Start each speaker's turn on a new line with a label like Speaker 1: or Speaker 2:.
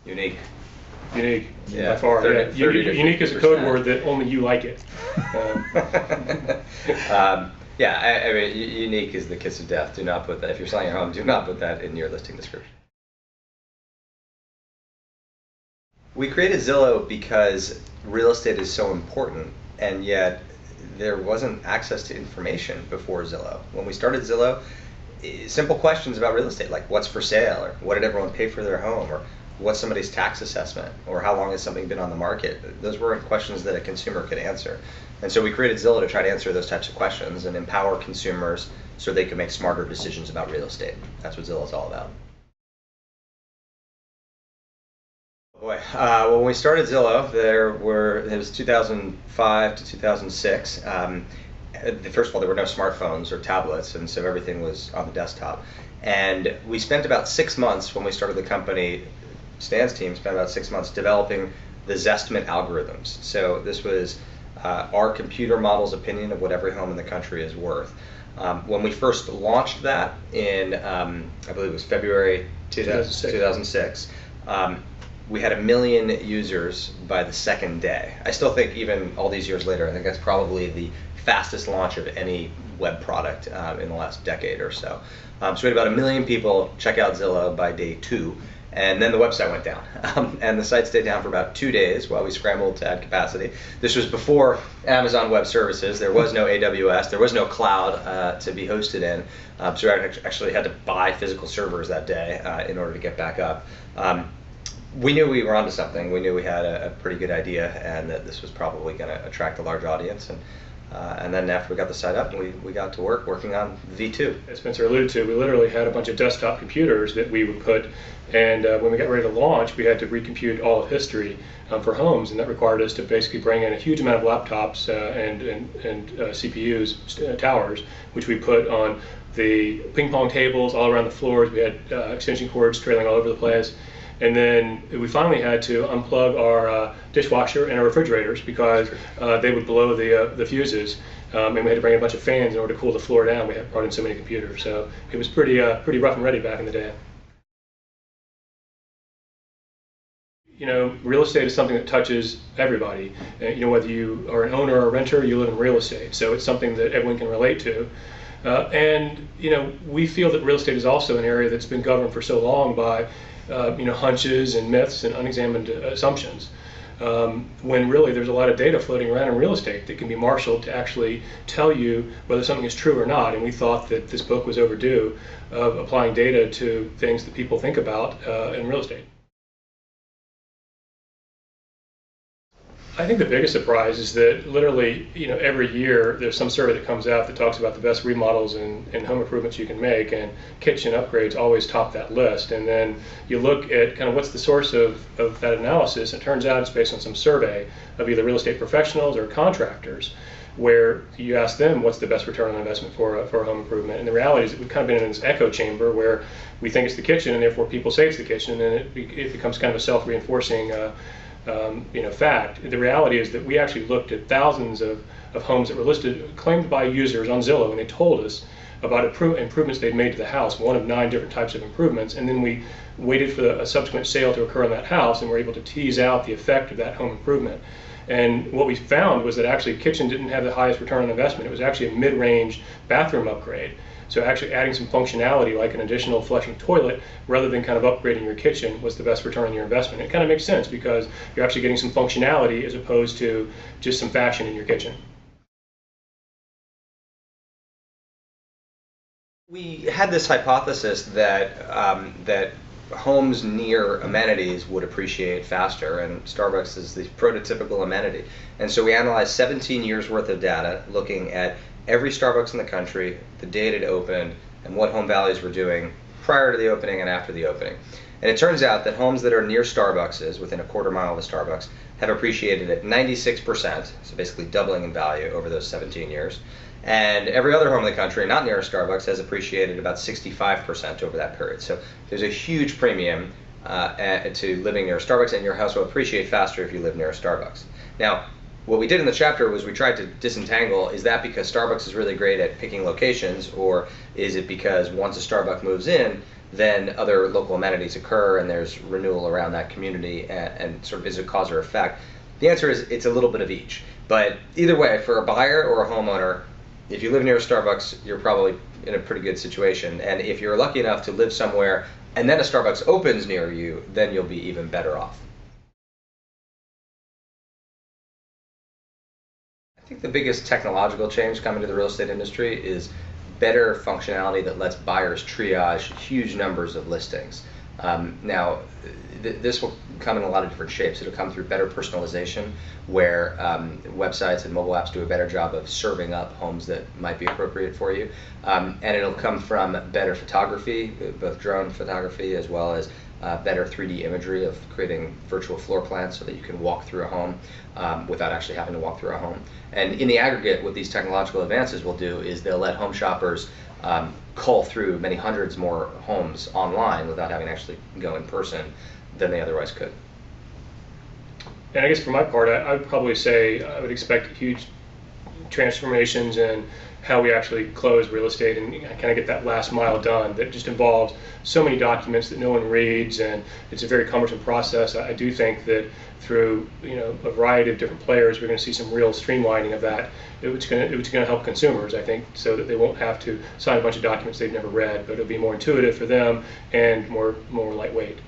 Speaker 1: Unique.
Speaker 2: Unique,
Speaker 1: Yeah,
Speaker 2: by far.
Speaker 1: 30
Speaker 2: yeah.
Speaker 1: 30 to
Speaker 2: Unique is a code
Speaker 1: 50%.
Speaker 2: word that only you like it.
Speaker 1: Yeah, I mean, unique is the kiss of death. Do not put that, if you're selling your home, do not put that in your listing description. We created Zillow because real estate is so important, and yet there wasn't access to information before Zillow. When we started Zillow, simple questions about real estate, like what's for sale, or what did everyone pay for their home, or what's somebody's tax assessment, or how long has something been on the market? Those weren't questions that a consumer could answer. And so we created Zillow to try to answer those types of questions and empower consumers so they could make smarter decisions about real estate. That's what Zillow is all about. Boy, when we started Zillow, it was 2005 to 2006. First of all, there were no smartphones or tablets, and so everything was on the desktop. And we spent about 6 months when we started the company. Stan's team spent about 6 months developing the Zestimate algorithms. So this was our computer model's opinion of what every home in the country is worth. When we first launched that in, I believe it was February 2006, we had 1 million users by the second day. I still think, even all these years later, I think that's probably the fastest launch of any web product in the last decade or so. So we had about 1 million people check out Zillow by day 2, and then the website went down. And the site stayed down for about 2 days while we scrambled to add capacity. This was before Amazon Web Services. There was no AWS. There was no cloud to be hosted in. So we actually had to buy physical servers that day in order to get back up. We knew we were onto something. We knew we had a pretty good idea, and that this was probably going to attract a large audience. And then after we got the site up, we got to work working on V2.
Speaker 2: As Spencer alluded to, we literally had a bunch of desktop computers that we would put, and when we got ready to launch, we had to recompute all of history for homes, and that required us to basically bring in a huge amount of laptops and CPUs, towers, which we put on the ping pong tables all around the floors. We had extension cords trailing all over the place. And then we finally had to unplug our dishwasher and our refrigerators because they would blow the fuses. And we had to bring a bunch of fans in order to cool the floor down. We had brought in so many computers. So it was pretty rough and ready back in the day. You know, real estate is something that touches everybody. You know, whether you are an owner or a renter, you live in real estate. So it's something that everyone can relate to. And, you know, we feel that real estate is also an area that's been governed for so long by hunches and myths and unexamined assumptions, when really there's a lot of data floating around in real estate that can be marshaled to actually tell you whether something is true or not. And we thought that this book was overdue of applying data to things that people think about in real estate. I think the biggest surprise is that literally, every year there's some survey that comes out that talks about the best remodels and home improvements you can make, and kitchen upgrades always top that list. And then you look at kind of what's the source of that analysis. It turns out it's based on some survey of either real estate professionals or contractors, where you ask them what's the best return on investment for a home improvement. And the reality is that we've kind of been in this echo chamber where we think it's the kitchen, and therefore people say it's the kitchen, and it becomes kind of a self-reinforcing fact. The reality is that we actually looked at thousands of homes that were listed, claimed by users on Zillow, and they told us about improvements they'd made to the house, one of 9 different types of improvements, and then we waited for a subsequent sale to occur on that house, and were able to tease out the effect of that home improvement. And what we found was that actually kitchen didn't have the highest return on investment. It was actually a mid-range bathroom upgrade. So actually adding some functionality like an additional flushing toilet rather than kind of upgrading your kitchen was the best return on your investment. It kind of makes sense because you're actually getting some functionality as opposed to just some fashion in your kitchen.
Speaker 1: We had this hypothesis that homes near amenities would appreciate faster, and Starbucks is the prototypical amenity. And so we analyzed 17 years worth of data looking at every Starbucks in the country, the date it opened, and what home values were doing prior to the opening and after the opening. And it turns out that homes that are near Starbucks, within a quarter mile of a Starbucks, have appreciated at 96%, so basically doubling in value over those 17 years. And every other home in the country not near a Starbucks has appreciated about 65% over that period. So there's a huge premium to living near a Starbucks, and your house will appreciate faster if you live near a Starbucks. Now, what we did in the chapter was we tried to disentangle, is that because Starbucks is really great at picking locations, or is it because once a Starbucks moves in, then other local amenities occur and there's renewal around that community, and sort of is a cause or effect. The answer is it's a little bit of each. But either way, for a buyer or a homeowner, if you live near a Starbucks, you're probably in a pretty good situation. And if you're lucky enough to live somewhere and then a Starbucks opens near you, then you'll be even better off. I think the biggest technological change coming to the real estate industry is better functionality that lets buyers triage huge numbers of listings. Now, this will come in a lot of different shapes. It'll come through better personalization, where websites and mobile apps do a better job of serving up homes that might be appropriate for you. And it'll come from better photography, both drone photography as well as better 3D imagery of creating virtual floor plans so that you can walk through a home without actually having to walk through a home. And in the aggregate, what these technological advances will do is they'll let home shoppers cull through many hundreds more homes online without having to actually go in person than they otherwise could.
Speaker 2: And I guess for my part, I would probably say I would expect huge transformations in how we actually close real estate and kind of get that last mile done. That just involves so many documents that no one reads, and it's a very cumbersome process. I do think that through a variety of different players, we're going to see some real streamlining of that. It's going to help consumers, I think, so that they won't have to sign a bunch of documents they've never read, but it'll be more intuitive for them and more lightweight.